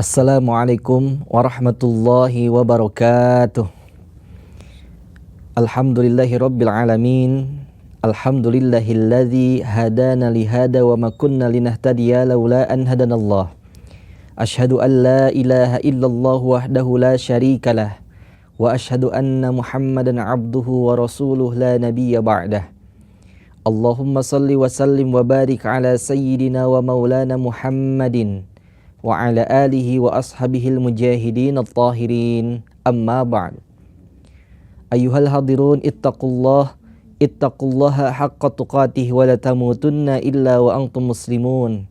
Assalamualaikum warahmatullahi wabarakatuh. Alhamdulillahi rabbil alamin. Alhamdulillahilladzi hadana lihada wa ma kunna linahtadiya laula an hadanallah. Ashhadu an la ilaha illallah wahdahu la syarikalah wa ashhadu anna Muhammadan abduhu wa rasuluh la nabiyya ba'dah. Allahumma salli wa sallim wa barik ala sayyidina wa maulana Muhammadin wa ala alihi wa ashabihil mujahidin at-tahirin, amma ba'd. Ayyuhal hadirun ittaqullaha haqqa tuqatih wa la tamutunna illa wa antum muslimun.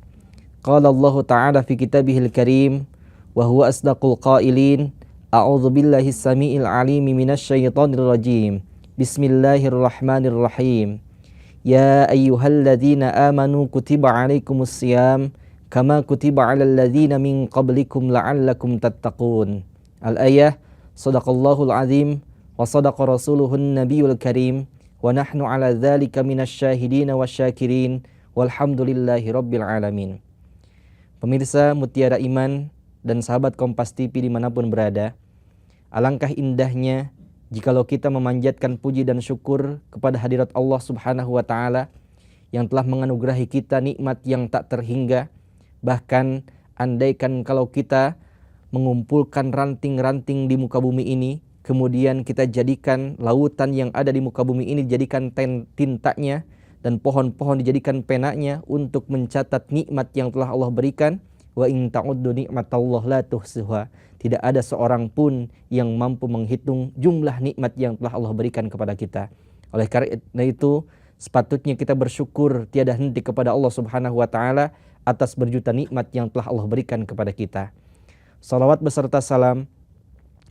Qala Allah ta'ala fi kitabihil karim wa huwa asdaqul qailin. A'udzu billahi samiil alim minasy syaithanir rajim. Bismillahirrahmanirrahim. Ya ayyuhalladzina amanu kutiba alaikumus syiyam kama kutiba 'alal ladzina min qablikum la'allakum tattaqun. Al-ayah. Shadaqallahul azim wa shadaqa rasuluhun nabiyul karim wa nahnu 'ala dzalika minasy syahidin wasyakirin walhamdulillahi rabbil alamin. Pemirsa Mutiara Iman dan sahabat Kompas TV dimanapun berada, alangkah indahnya jikalau kita memanjatkan puji dan syukur kepada hadirat Allah Subhanahu wa taala yang telah menganugerahi kita nikmat yang tak terhingga. Bahkan andaikan kalau kita mengumpulkan ranting-ranting di muka bumi ini, kemudian kita jadikan lautan yang ada di muka bumi ini dijadikan tintanya dan pohon-pohon dijadikan penanya untuk mencatat nikmat yang telah Allah berikan, wa in ta'uddu nikmatallah la tuhsuha. Tidak ada seorang pun yang mampu menghitung jumlah nikmat yang telah Allah berikan kepada kita. Oleh karena itu, sepatutnya kita bersyukur tiada henti kepada Allah Subhanahu wa taala atas berjuta nikmat yang telah Allah berikan kepada kita. Salawat beserta salam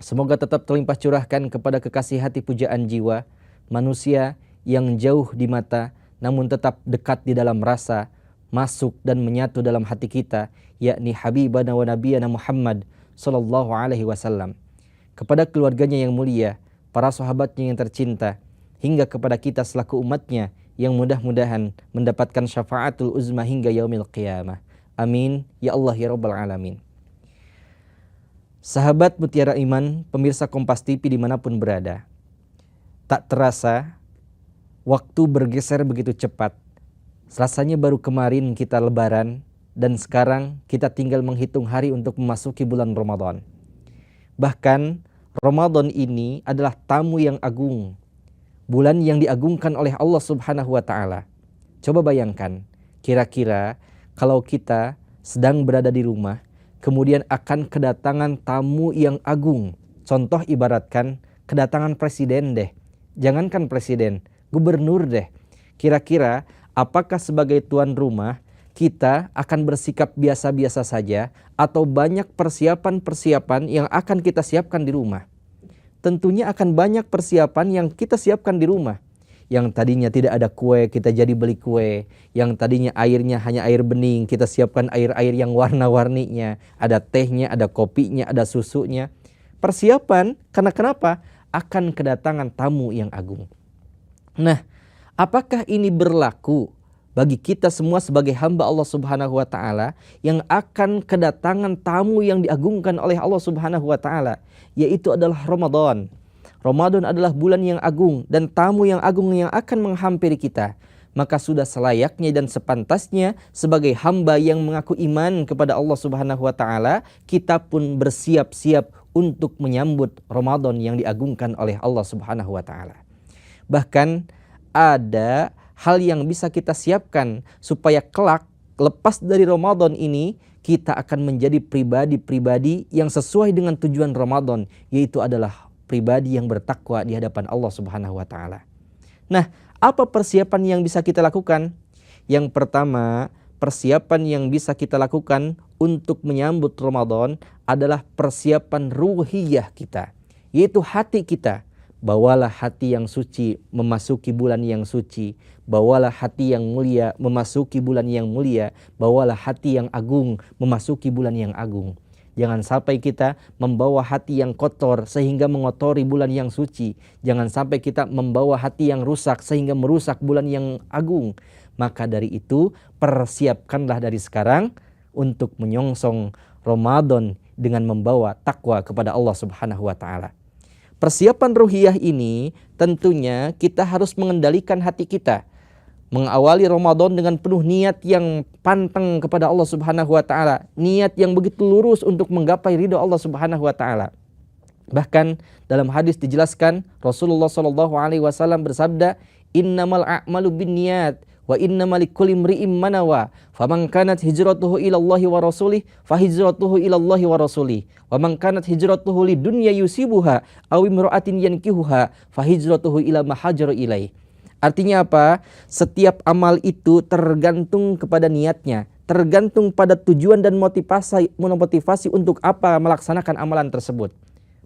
semoga tetap terlimpah curahkan kepada kekasih hati pujaan jiwa, manusia yang jauh di mata namun tetap dekat di dalam rasa, masuk dan menyatu dalam hati kita, yakni Habibana wa Nabiyana Muhammad sallallahu alaihi wasallam. Kepada keluarganya yang mulia, para sahabatnya yang tercinta, hingga kepada kita selaku umatnya yang mudah-mudahan mendapatkan syafaatul uzma hingga yaumil qiyamah. Amin ya Allah ya rabbal alamin. Sahabat Mutiara Iman, pemirsa Kompas TV dimanapun berada, tak terasa waktu bergeser begitu cepat. Rasanya baru kemarin kita lebaran dan sekarang kita tinggal menghitung hari untuk memasuki bulan Ramadan. Bahkan Ramadan ini adalah tamu yang agung, bulan yang diagungkan oleh Allah Subhanahu wa taala. Coba bayangkan, kira-kira kalau kita sedang berada di rumah, kemudian akan kedatangan tamu yang agung. Contoh ibaratkan kedatangan presiden deh. Jangankan presiden, gubernur deh. Kira-kira apakah sebagai tuan rumah kita akan bersikap biasa-biasa saja atau banyak persiapan-persiapan yang akan kita siapkan di rumah? Tentunya akan banyak persiapan yang kita siapkan di rumah. Yang tadinya tidak ada kue, kita jadi beli kue. Yang tadinya airnya hanya air bening, kita siapkan air-air yang warna-warninya. Ada tehnya, ada kopinya, ada susunya. Persiapan, karena kenapa? Akan kedatangan tamu yang agung. Nah, apakah ini berlaku bagi kita semua sebagai hamba Allah Subhanahu wa taala yang akan kedatangan tamu yang diagungkan oleh Allah Subhanahu wa taala, yaitu adalah Ramadan. Ramadan adalah bulan yang agung dan tamu yang agung yang akan menghampiri kita. Maka sudah selayaknya dan sepantasnya sebagai hamba yang mengaku iman kepada Allah Subhanahu wa taala, kita pun bersiap-siap untuk menyambut Ramadan yang diagungkan oleh Allah Subhanahu wa taala. Bahkan ada hal yang bisa kita siapkan supaya kelak lepas dari Ramadan ini kita akan menjadi pribadi-pribadi yang sesuai dengan tujuan Ramadan, yaitu adalah pribadi yang bertakwa di hadapan Allah Subhanahu wa taala. Nah, apa persiapan yang bisa kita lakukan? Yang pertama, persiapan yang bisa kita lakukan untuk menyambut Ramadan adalah persiapan ruhiyah kita, yaitu hati kita. Bawalah hati yang suci memasuki bulan yang suci. Bawalah hati yang mulia memasuki bulan yang mulia. Bawalah hati yang agung memasuki bulan yang agung. Jangan sampai kita membawa hati yang kotor sehingga mengotori bulan yang suci. Jangan sampai kita membawa hati yang rusak sehingga merusak bulan yang agung. Maka dari itu persiapkanlah dari sekarang untuk menyongsong Ramadan dengan membawa takwa kepada Allah Subhanahu wa taala. Persiapan ruhiyah ini tentunya kita harus mengendalikan hati kita. Mengawali Ramadan dengan penuh niat yang pantang kepada Allah Subhanahu wa taala, niat yang begitu lurus untuk menggapai ridho Allah Subhanahu wa taala. Bahkan dalam hadis dijelaskan Rasulullah Shallallahu alaihi wasallam bersabda, "Innamal a'malu binniyat wa innamal likulli imri'in ma nawa. Faman kanat hijratuhu ila Allahi wa rasulih fa hijratuhu ila Allahi wa rasulih. Wa man kanat hijratuhu lidunya yusibuha aw imra'atin yankihuha fa hijratuhu ila ma hajara ilaih." Artinya apa? Setiap amal itu tergantung kepada niatnya, tergantung pada tujuan dan motivasi untuk apa melaksanakan amalan tersebut.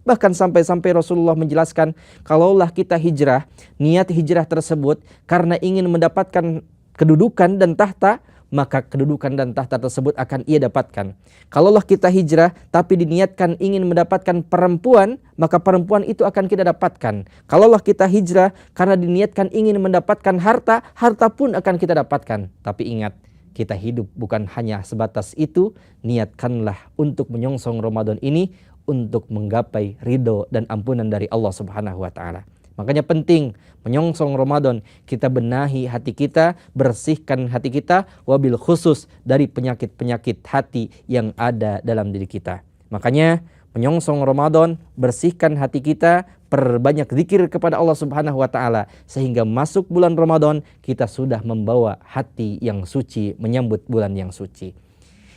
Bahkan sampai-sampai Rasulullah menjelaskan, kalaulah kita hijrah, niat hijrah tersebut karena ingin mendapatkan kedudukan dan tahta, maka kedudukan dan tahta tersebut akan ia dapatkan. Kalaulah kita hijrah tapi diniatkan ingin mendapatkan perempuan, maka perempuan itu akan kita dapatkan. Kalaulah kita hijrah karena diniatkan ingin mendapatkan harta, harta pun akan kita dapatkan. Tapi ingat, kita hidup bukan hanya sebatas itu, niatkanlah untuk menyongsong Ramadan ini untuk menggapai ridho dan ampunan dari Allah Subhanahu wa taala. Makanya penting menyongsong Ramadan, kita benahi hati kita, bersihkan hati kita, wabil khusus dari penyakit-penyakit hati yang ada dalam diri kita. Makanya menyongsong Ramadan, bersihkan hati kita, perbanyak zikir kepada Allah Subhanahu wa taala sehingga masuk bulan Ramadan kita sudah membawa hati yang suci menyambut bulan yang suci.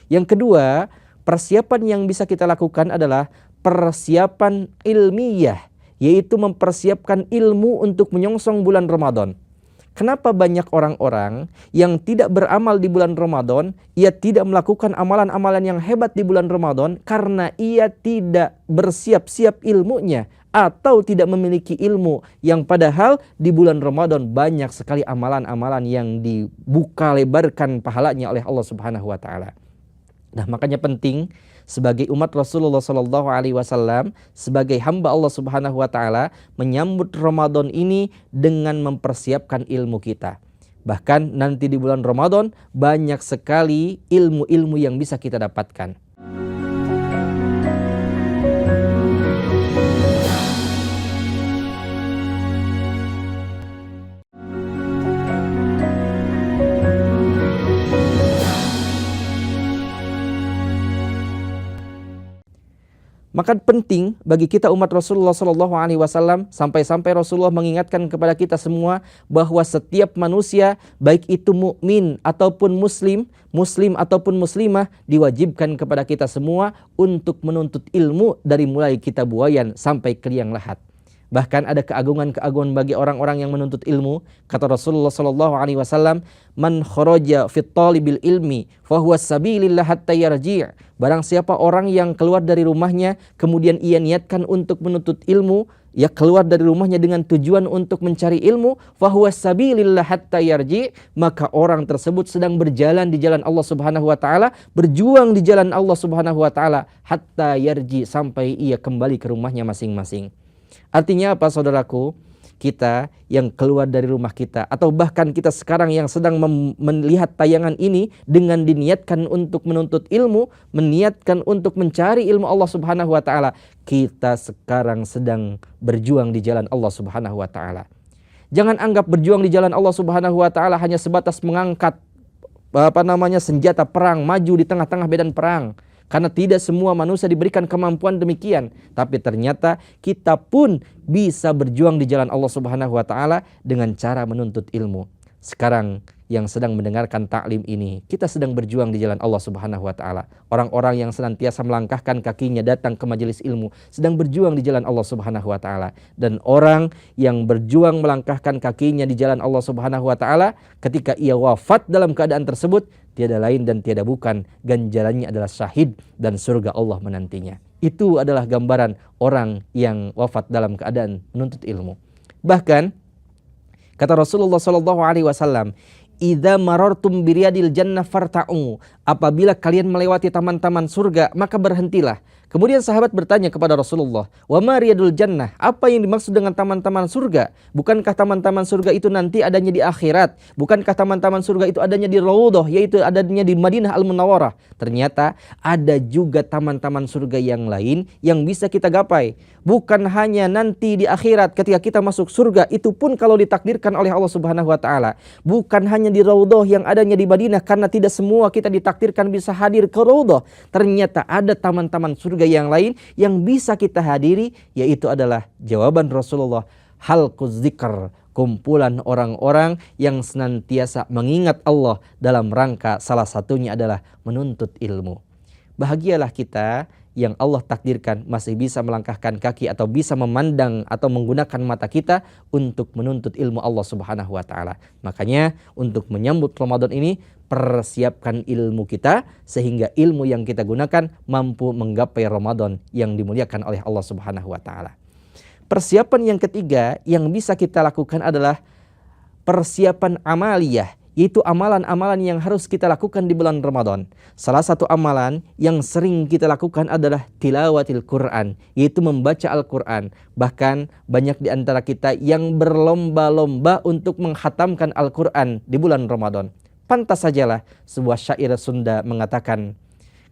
Yang kedua, persiapan yang bisa kita lakukan adalah persiapan ilmiah, yaitu mempersiapkan ilmu untuk menyongsong bulan Ramadan. Kenapa banyak orang-orang yang tidak beramal di bulan Ramadan, ia tidak melakukan amalan-amalan yang hebat di bulan Ramadan karena ia tidak bersiap-siap ilmunya atau tidak memiliki ilmu, yang padahal di bulan Ramadan banyak sekali amalan-amalan yang dibuka lebarkan pahalanya oleh Allah Subhanahu wa taala. Nah, makanya penting sebagai umat Rasulullah Sallallahu Alaihi Wasallam, sebagai hamba Allah Subhanahu Wa Taala, menyambut Ramadan ini dengan mempersiapkan ilmu kita. Bahkan nanti di bulan Ramadan banyak sekali ilmu-ilmu yang bisa kita dapatkan. Maka penting bagi kita umat Rasulullah Sallallahu Alaihi Wasallam, sampai-sampai Rasulullah mengingatkan kepada kita semua bahwa setiap manusia, baik itu mukmin ataupun muslim ataupun muslimah, diwajibkan kepada kita semua untuk menuntut ilmu dari mulai kita buayan sampai ke liang lahat. Bahkan ada keagungan-keagungan bagi orang-orang yang menuntut ilmu. Kata Rasulullah Sallallahu Alaihi Wasallam, "Man kharaja fit talibil ilmi, fahuwa sabilillah hatta yarji'." Barang siapa orang yang keluar dari rumahnya, kemudian ia niatkan untuk menuntut ilmu, ia keluar dari rumahnya dengan tujuan untuk mencari ilmu, fahuwa sabilillah hatta yarji', maka orang tersebut sedang berjalan di jalan Allah Subhanahu wa taala, berjuang di jalan Allah Subhanahu wa taala hatta yarji', sampai ia kembali ke rumahnya masing-masing. Artinya apa, saudaraku? Kita yang keluar dari rumah kita, atau bahkan kita sekarang yang sedang melihat tayangan ini dengan diniatkan untuk menuntut ilmu, meniatkan untuk mencari ilmu Allah Subhanahu wa taala, kita sekarang sedang berjuang di jalan Allah Subhanahu wa taala. Jangan anggap berjuang di jalan Allah Subhanahu wa taala hanya sebatas mengangkat senjata perang, maju di tengah-tengah medan perang. Karena tidak semua manusia diberikan kemampuan demikian. Tapi ternyata kita pun bisa berjuang di jalan Allah Subhanahu wa taala dengan cara menuntut ilmu. Sekarang yang sedang mendengarkan taklim ini, kita sedang berjuang di jalan Allah Subhanahu wa taala. Orang-orang yang senantiasa melangkahkan kakinya datang ke majelis ilmu sedang berjuang di jalan Allah Subhanahu wa taala. Dan orang yang berjuang melangkahkan kakinya di jalan Allah Subhanahu wa taala, ketika ia wafat dalam keadaan tersebut, tiada lain dan tiada bukan, ganjarannya adalah syahid dan surga Allah menantinya. Itu adalah gambaran orang yang wafat dalam keadaan menuntut ilmu. Bahkan kata Rasulullah Sallallahu Alaihi Wasallam, "Idza marartum biriyadil jannah farta'u." Apabila kalian melewati taman-taman surga, maka berhentilah. Kemudian sahabat bertanya kepada Rasulullah, "Wa ma riyadul jannah?" Apa yang dimaksud dengan taman-taman surga? Bukankah taman-taman surga itu nanti adanya di akhirat? Bukankah taman-taman surga itu adanya di Raudhah, yaitu adanya di Madinah Al-Munawwarah? Ternyata ada juga taman-taman surga yang lain yang bisa kita gapai. Bukan hanya nanti di akhirat ketika kita masuk surga, itu pun kalau ditakdirkan oleh Allah Subhanahu wa taala. Bukan hanya di Raudhah yang adanya di Madinah, karena tidak semua kita ditakdirkan bisa hadir ke Raudhah. Ternyata ada taman-taman surga yang lain yang bisa kita hadiri, yaitu adalah jawaban Rasulullah, halquz dzikr, kumpulan orang-orang yang senantiasa mengingat Allah dalam rangka salah satunya adalah menuntut ilmu. Bahagialah kita yang Allah takdirkan masih bisa melangkahkan kaki atau bisa memandang atau menggunakan mata kita untuk menuntut ilmu Allah Subhanahu wa taala. Makanya untuk menyambut Ramadan ini, persiapkan ilmu kita sehingga ilmu yang kita gunakan mampu menggapai Ramadan yang dimuliakan oleh Allah Subhanahu wa taala. Persiapan yang ketiga yang bisa kita lakukan adalah persiapan amaliyah, yaitu amalan-amalan yang harus kita lakukan di bulan Ramadan. Salah satu amalan yang sering kita lakukan adalah tilawatil Quran, yaitu membaca Al-Quran. Bahkan banyak di antara kita yang berlomba-lomba untuk menghatamkan Al-Quran di bulan Ramadan. Pantas sajalah sebuah syair Sunda mengatakan,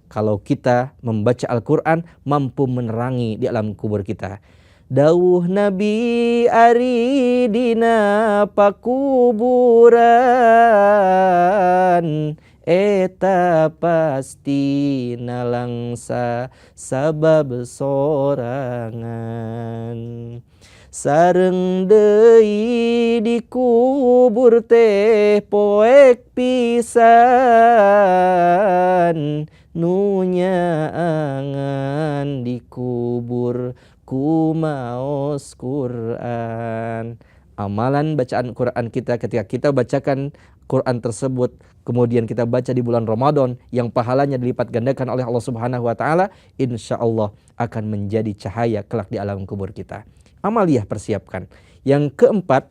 kalau kita membaca Al-Quran mampu menerangi di alam kubur kita. Dawuh Nabi ari dina pakuburan, eta pasti nalangsa sabab sorangan. Sareng deui dikubur teh poek pisan, nunya angan dikubur kumaos Quran. Amalan bacaan Quran kita ketika kita bacakan Quran tersebut, kemudian kita baca di bulan Ramadan yang pahalanya dilipat gandakan oleh Allah Subhanahu wa taala, insya Allah akan menjadi cahaya kelak di alam kubur kita. Amaliyah persiapkan. Yang keempat,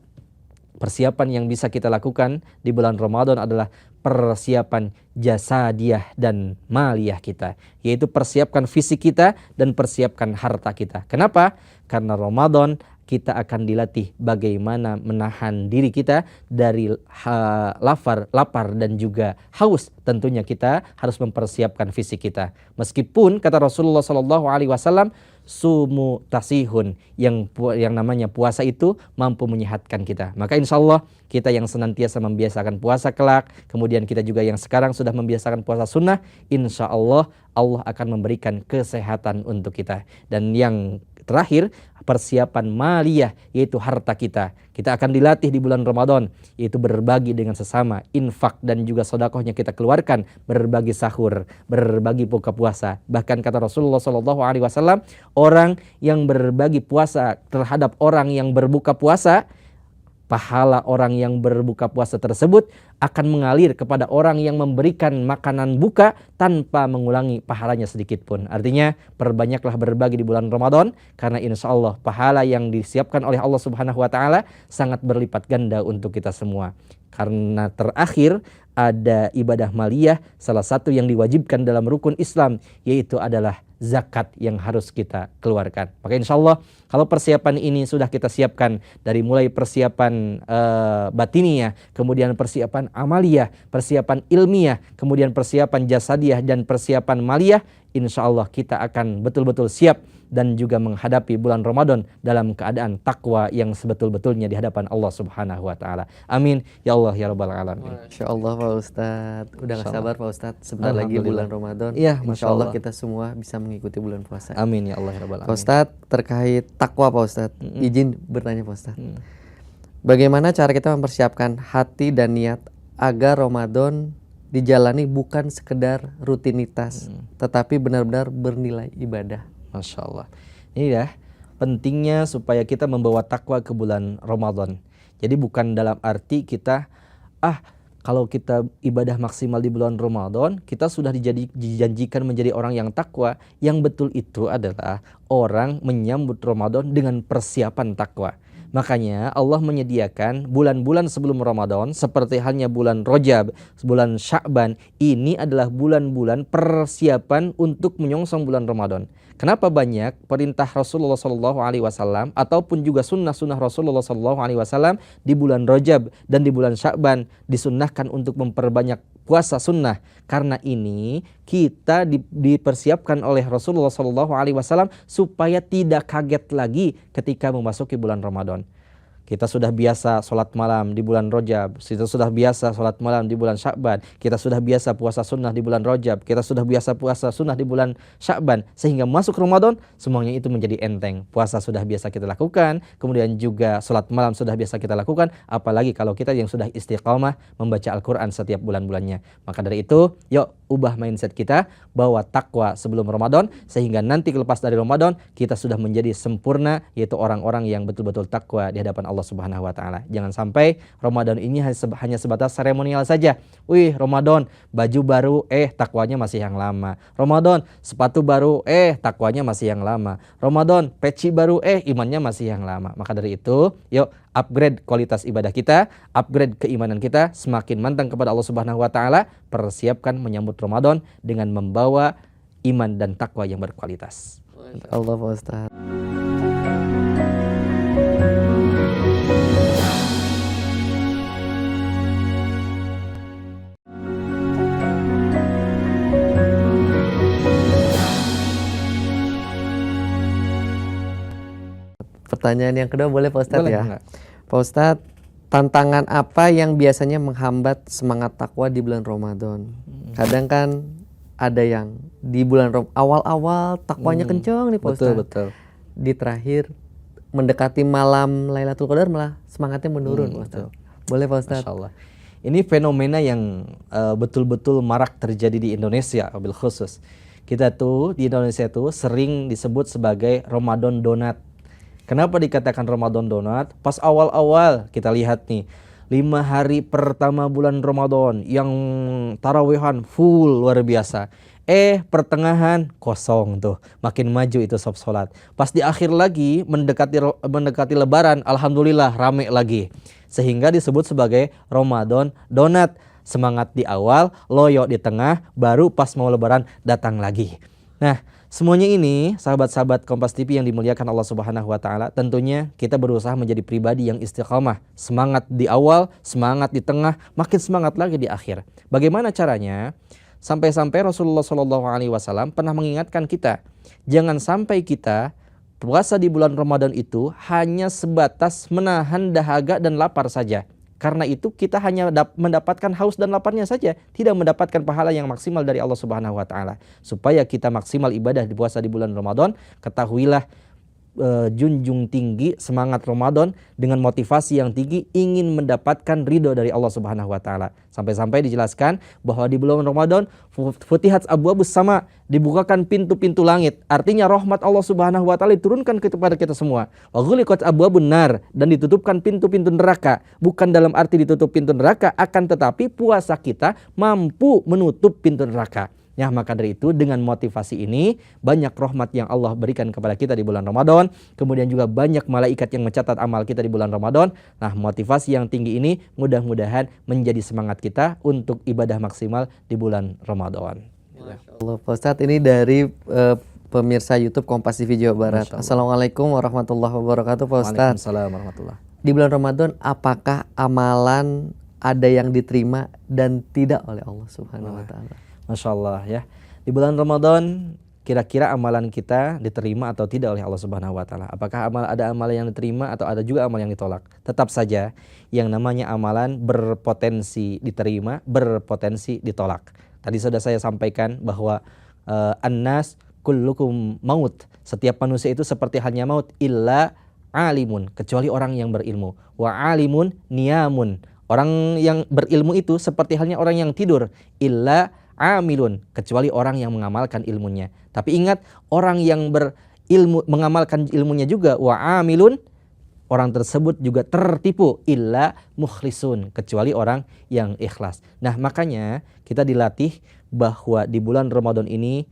persiapan yang bisa kita lakukan di bulan Ramadan adalah persiapan jasadiyah dan maliyah kita, yaitu persiapkan fisik kita dan persiapkan harta kita. Kenapa? Karena Ramadan kita akan dilatih bagaimana menahan diri kita dari lapar dan juga haus. Tentunya kita harus mempersiapkan fisik kita. Meskipun kata Rasulullah SAW, sumu tasihun, yang namanya puasa itu mampu menyehatkan kita. Maka insya Allah kita yang senantiasa membiasakan puasa kelak, kemudian kita juga yang sekarang sudah membiasakan puasa sunnah, insya Allah Allah akan memberikan kesehatan untuk kita. Dan yang terakhir, persiapan maliyah, yaitu harta kita. Kita akan dilatih di bulan Ramadan, yaitu berbagi dengan sesama, infak dan juga sedekahnya kita keluarkan, berbagi sahur, berbagi buka puasa. Bahkan kata Rasulullah SAW, orang yang berbagi puasa terhadap orang yang berbuka puasa, pahala orang yang berbuka puasa tersebut akan mengalir kepada orang yang memberikan makanan buka tanpa mengulangi pahalanya sedikit pun. Artinya perbanyaklah berbagi di bulan Ramadan, karena insya Allah pahala yang disiapkan oleh Allah Subhanahu wa taala sangat berlipat ganda untuk kita semua. Karena terakhir ada ibadah maliyah, salah satu yang diwajibkan dalam rukun Islam, yaitu adalah zakat yang harus kita keluarkan. Maka insya Allah kalau persiapan ini sudah kita siapkan, dari mulai persiapan batiniyah, kemudian persiapan amaliyah, persiapan ilmiah, kemudian persiapan jasadiyah dan persiapan maliyah, insya Allah kita akan betul-betul siap dan juga menghadapi bulan Ramadan dalam keadaan takwa yang sebetul-betulnya di hadapan Allah Subhanahu wa taala. Amin ya Allah ya rabbal alamin. Masya Allah Pak Ustadz, udah gak sabar Pak Ustadz, sebentar lagi bulan Ramadan. Ya, Insya Allah kita semua bisa mengikuti bulan puasa. Amin ya Allah ya rabbal alamin. Pak Ustadz, terkait takwa Pak Ustadz, izin bertanya Pak Ustadz. Bagaimana cara kita mempersiapkan hati dan niat agar Ramadan dijalani bukan sekedar rutinitas, tetapi benar-benar bernilai ibadah? Masya Allah. Ini ya pentingnya supaya kita membawa takwa ke bulan Ramadan. Jadi bukan dalam arti kita kalau kita ibadah maksimal di bulan Ramadan, kita sudah dijanjikan menjadi orang yang takwa. Yang betul itu adalah orang menyambut Ramadan dengan persiapan takwa. Makanya Allah menyediakan bulan-bulan sebelum Ramadan seperti halnya bulan Rajab, bulan Sya'ban. Ini adalah bulan-bulan persiapan untuk menyongsong bulan Ramadan. Kenapa banyak perintah Rasulullah SAW ataupun juga sunnah-sunnah Rasulullah SAW di bulan Rajab dan di bulan Sya'ban disunnahkan untuk memperbanyak puasa sunnah? Karena ini kita dipersiapkan oleh Rasulullah SAW supaya tidak kaget lagi ketika memasuki bulan Ramadan. Kita sudah biasa sholat malam di bulan Rajab, kita sudah biasa sholat malam di bulan Sya'ban, kita sudah biasa puasa sunnah di bulan Rajab, kita sudah biasa puasa sunnah di bulan Sya'ban, sehingga masuk Ramadan semuanya itu menjadi enteng. Puasa sudah biasa kita lakukan, kemudian juga sholat malam sudah biasa kita lakukan, apalagi kalau kita yang sudah istiqamah membaca Al-Quran setiap bulan-bulannya. Maka dari itu, yuk ubah mindset kita bahwa takwa sebelum Ramadan, sehingga nanti lepas dari Ramadan kita sudah menjadi sempurna, yaitu orang-orang yang betul-betul takwa di hadapan Allah Subhanahu wa taala. Jangan sampai Ramadan ini hanya sebatas seremonial saja. Wih, Ramadan, baju baru, takwanya masih yang lama. Ramadan, sepatu baru, takwanya masih yang lama. Ramadan, peci baru, imannya masih yang lama. Maka dari itu, yuk upgrade kualitas ibadah kita, upgrade keimanan kita, semakin mantap kepada Allah Subhanahu wa taala, persiapkan menyambut Ramadan dengan membawa iman dan takwa yang berkualitas. Allah Pak Ustadz. Pertanyaan yang kedua boleh Pak Ustadz? Boleh, ya? enggak? Pak Ustadz, tantangan apa yang biasanya menghambat semangat takwa di bulan Ramadan? Kadang kan ada yang di bulan awal-awal takwanya kencang nih Pak Ustadz. Betul. Di terakhir mendekati malam Lailatul Qadar malah semangatnya menurun Pak Ustadz. Boleh Pak Ustadz? Masya Allah. Ini fenomena yang betul-betul marak terjadi di Indonesia wabil khusus. Kita tuh di Indonesia tuh sering disebut sebagai Ramadan donat. Kenapa dikatakan Ramadan donat? Pas awal-awal kita lihat nih, 5 hari pertama bulan Ramadan yang tarawehan full luar biasa. Pertengahan kosong tuh, makin maju itu sop sholat. Pas di akhir lagi mendekati Lebaran, alhamdulillah rame lagi. Sehingga disebut sebagai Ramadan donat. Semangat di awal, loyo di tengah, baru pas mau Lebaran datang lagi. Nah, semuanya ini sahabat-sahabat Kompas TV yang dimuliakan Allah Subhanahu wa taala, tentunya kita berusaha menjadi pribadi yang istiqamah, semangat di awal, semangat di tengah, makin semangat lagi di akhir. Bagaimana caranya? Sampai-sampai Rasulullah SAW pernah mengingatkan kita, jangan sampai kita puasa di bulan Ramadan itu hanya sebatas menahan dahaga dan lapar saja. Karena itu kita hanya mendapatkan haus dan laparnya saja, tidak mendapatkan pahala yang maksimal dari Allah Subhanahu wa taala. Supaya kita maksimal ibadah di puasa di bulan Ramadan, ketahuilah junjung tinggi semangat Ramadan dengan motivasi yang tinggi ingin mendapatkan ridho dari Allah Subhanahu wa taala. Sampai-sampai dijelaskan bahwa di bulan Ramadan futihat abwabus sama, dibukakan pintu-pintu langit. Artinya rahmat Allah Subhanahu wa taala diturunkan kepada kita semua. Wa ghuliqat abwabun nar, dan ditutupkan pintu-pintu neraka. Bukan dalam arti ditutup pintu neraka, akan tetapi puasa kita mampu menutup pintu neraka. Ya, maka dari itu dengan motivasi ini banyak rahmat yang Allah berikan kepada kita di bulan Ramadan. Kemudian juga banyak malaikat yang mencatat amal kita di bulan Ramadan. Nah, motivasi yang tinggi ini mudah-mudahan menjadi semangat kita untuk ibadah maksimal di bulan Ramadan. Masya Allah Pak Ustadz, ini dari pemirsa YouTube Kompas TV Jawa Barat. Assalamualaikum warahmatullahi wabarakatuh Pak Ustadz. Waalaikumsalam warahmatullahi. Di bulan Ramadan apakah amalan ada yang diterima dan tidak oleh Allah Subhanahu wa taala? Masya Allah ya. Di bulan Ramadan kira-kira amalan kita diterima atau tidak oleh Allah Subhanahu wa taala? Apakah ada amalan yang diterima atau ada juga amalan yang ditolak? Tetap saja yang namanya amalan berpotensi diterima, berpotensi ditolak. Tadi sudah saya sampaikan bahwa annas kullukum maut. Setiap manusia itu seperti halnya maut illa alimun, kecuali orang yang berilmu. Wa alimun niyamun. Orang yang berilmu itu seperti halnya orang yang tidur. Illa amilun, kecuali orang yang mengamalkan ilmunya. Tapi ingat, orang yang berilmu mengamalkan ilmunya juga wa amilun, orang tersebut juga tertipu. Illa mukhlisun, kecuali orang yang ikhlas. Nah, makanya kita dilatih bahwa di bulan Ramadan ini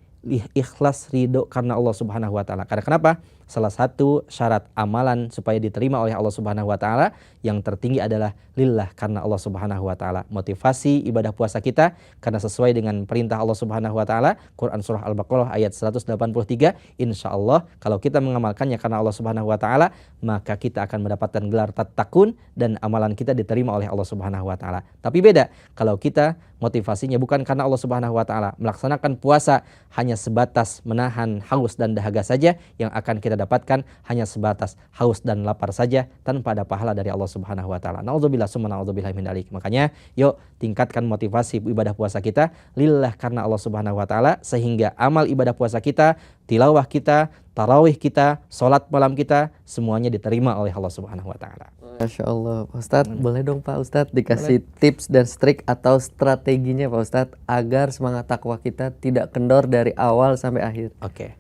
ikhlas ridho karena Allah Subhanahu wa taala. Karena kenapa? salah satu syarat amalan supaya diterima oleh Allah Subhanahu wa taala yang tertinggi adalah lillah, karena Allah Subhanahu wa taala. Motivasi ibadah puasa kita karena sesuai dengan perintah Allah Subhanahu wa taala, Quran surah Al-Baqarah ayat 183, insyaallah kalau kita mengamalkannya karena Allah Subhanahu wa taala, maka kita akan mendapatkan gelar tattaqun dan amalan kita diterima oleh Allah Subhanahu wa taala. Tapi beda kalau kita motivasinya bukan karena Allah Subhanahu wa taala, melaksanakan puasa hanya sebatas menahan haus dan dahaga saja, yang akan kita dapatkan hanya sebatas haus dan lapar saja tanpa ada pahala dari Allah Subhanahu wa taala. Nauzubillah summa nauzubillah min dzalik. Makanya yuk tingkatkan motivasi ibadah puasa kita lillah karena Allah Subhanahu wa taala, sehingga amal ibadah puasa kita, tilawah kita, tarawih kita, salat malam kita semuanya diterima oleh Allah Subhanahu wa taala. Masya Allah, Pak Ustadz, boleh dong Pak Ustadz dikasih tips dan trik atau strateginya Pak Ustadz agar semangat takwa kita tidak kendor dari awal sampai akhir. Oke.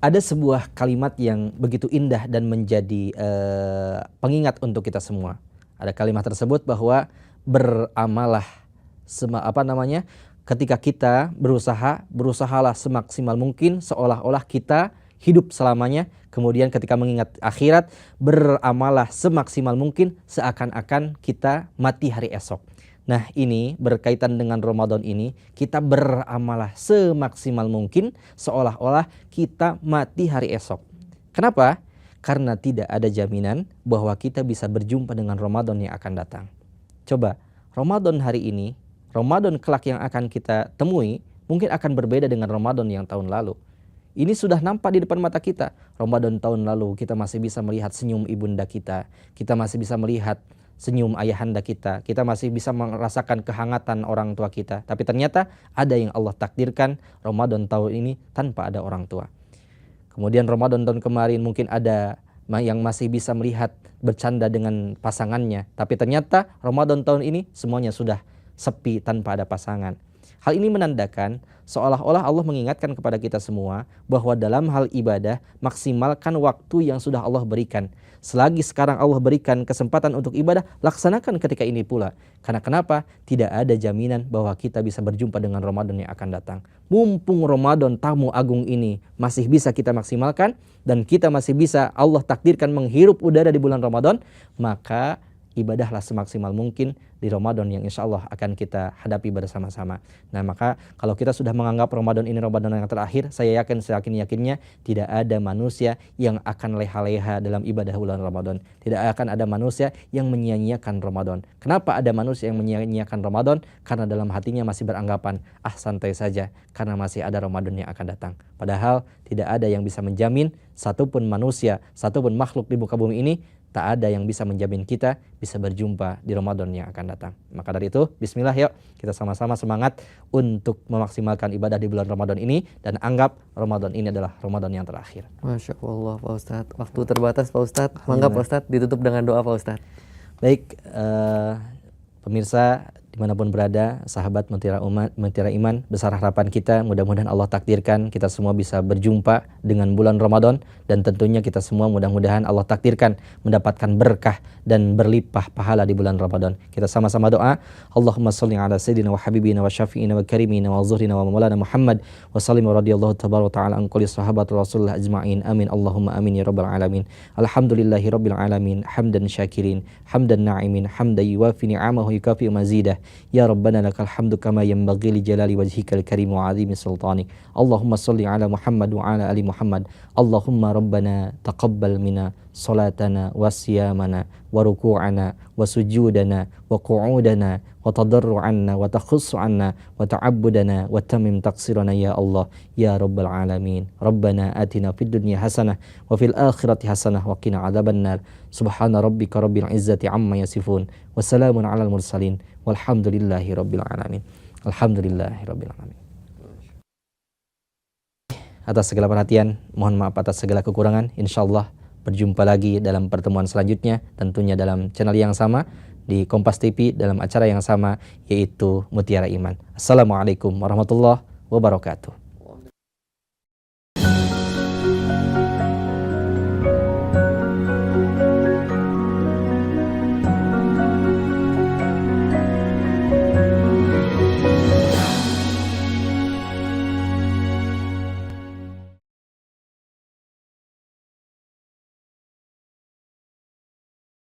Ada sebuah kalimat yang begitu indah dan menjadi pengingat untuk kita semua. Ada kalimat tersebut bahwa beramalah ketika kita berusahalah semaksimal mungkin seolah-olah kita hidup selamanya. Kemudian ketika mengingat akhirat, beramalah semaksimal mungkin seakan-akan kita mati hari esok. Nah, ini berkaitan dengan Ramadan ini, kita beramalah semaksimal mungkin seolah-olah kita mati hari esok. Kenapa? Karena tidak ada jaminan bahwa kita bisa berjumpa dengan Ramadan yang akan datang. Coba, Ramadan hari ini, Ramadan kelak yang akan kita temui, mungkin akan berbeda dengan Ramadan yang tahun lalu. Ini sudah nampak di depan mata kita. Ramadan tahun lalu kita masih bisa melihat senyum ibunda kita masih bisa melihat senyum ayahanda kita masih bisa merasakan kehangatan orang tua kita. Tapi ternyata ada yang Allah takdirkan Ramadan tahun ini tanpa ada orang tua. Kemudian Ramadan tahun kemarin mungkin ada yang masih bisa melihat bercanda dengan pasangannya. Tapi ternyata Ramadan tahun ini semuanya sudah sepi tanpa ada pasangan. Hal ini menandakan seolah-olah Allah mengingatkan kepada kita semua bahwa dalam hal ibadah maksimalkan waktu yang sudah Allah berikan. Selagi sekarang Allah berikan kesempatan untuk ibadah, laksanakan ketika ini pula. Karena kenapa? Tidak ada jaminan bahwa kita bisa berjumpa dengan Ramadan yang akan datang. Mumpung Ramadan tamu agung ini masih bisa kita maksimalkan dan kita masih bisa Allah takdirkan menghirup udara di bulan Ramadan, maka ibadahlah semaksimal mungkin di Ramadan yang insya Allah akan kita hadapi bersama-sama. Nah, maka kalau kita sudah menganggap Ramadan ini Ramadan yang terakhir, saya yakinnya tidak ada manusia yang akan leha-leha dalam ibadah bulan Ramadan. Tidak akan ada manusia yang menyia-nyiakan Ramadan. Kenapa ada manusia yang menyia-nyiakan Ramadan? Karena dalam hatinya masih beranggapan, santai saja karena masih ada Ramadan yang akan datang. Padahal tidak ada yang bisa menjamin satupun manusia, satupun makhluk di muka bumi ini, tak ada yang bisa menjamin kita bisa berjumpa di Ramadan yang akan datang. Maka dari itu, bismillah yuk kita sama-sama semangat untuk memaksimalkan ibadah di bulan Ramadan ini dan anggap Ramadan ini adalah Ramadan yang terakhir. Masya Allah Pak Ustadz. Waktu terbatas Pak Ustadz. Mangga Pak Ustadz ditutup dengan doa Pak Ustadz. Baik, pemirsa dimanapun berada, sahabat Mutiara Iman, besar harapan kita mudah-mudahan Allah takdirkan kita semua bisa berjumpa dengan bulan Ramadan, dan tentunya kita semua mudah-mudahan Allah takdirkan mendapatkan berkah dan berlimpah pahala di bulan Ramadan. Kita sama-sama doa, Allahumma sholli ala sayyidina wa habibina wa syafi'ina wa karimina wa zuhrina wa maulana Muhammad wa sallim wa radiyallahu tabaraka ta'ala an kulli sahabati Rasulullah ajma'in. Amin Allahumma amin ya rabbal alamin. Alhamdulillahi rabbil alamin, hamdan syakirin, hamdan na'imin, hamdan yuwafi ni'amahu yukafi mazidah. Ya Rabbana lakal hamdu kama yanbaghi li jalali wajhikal karim wa 'azimi sultanik. Allahumma shalli ala Muhammad wa ala ali Muhammad. Allahumma Rabbana taqabbal minna salatana wa siyamana wa ruku'ana wa sujudana wa qu'udana wa tadarru'anna wa takhussu 'anna wa ta'abbudana wa tamim taqsirana ya Allah ya Rabbal alamin. Rabbana atina fid dunya hasanah wa fil akhirati hasanah wa qina adzabannar. Subhana rabbika rabbil izzati amma yasifun wa salamun 'alal mursalin walhamdulillahi rabbil alamin. Alhamdulillahi rabbil alamin. Atas segala perhatian, mohon maaf atas segala kekurangan. Insyaallah berjumpa lagi dalam pertemuan selanjutnya, tentunya dalam channel yang sama di Kompas TV dalam acara yang sama, yaitu Mutiara Iman. Assalamualaikum warahmatullahi wabarakatuh.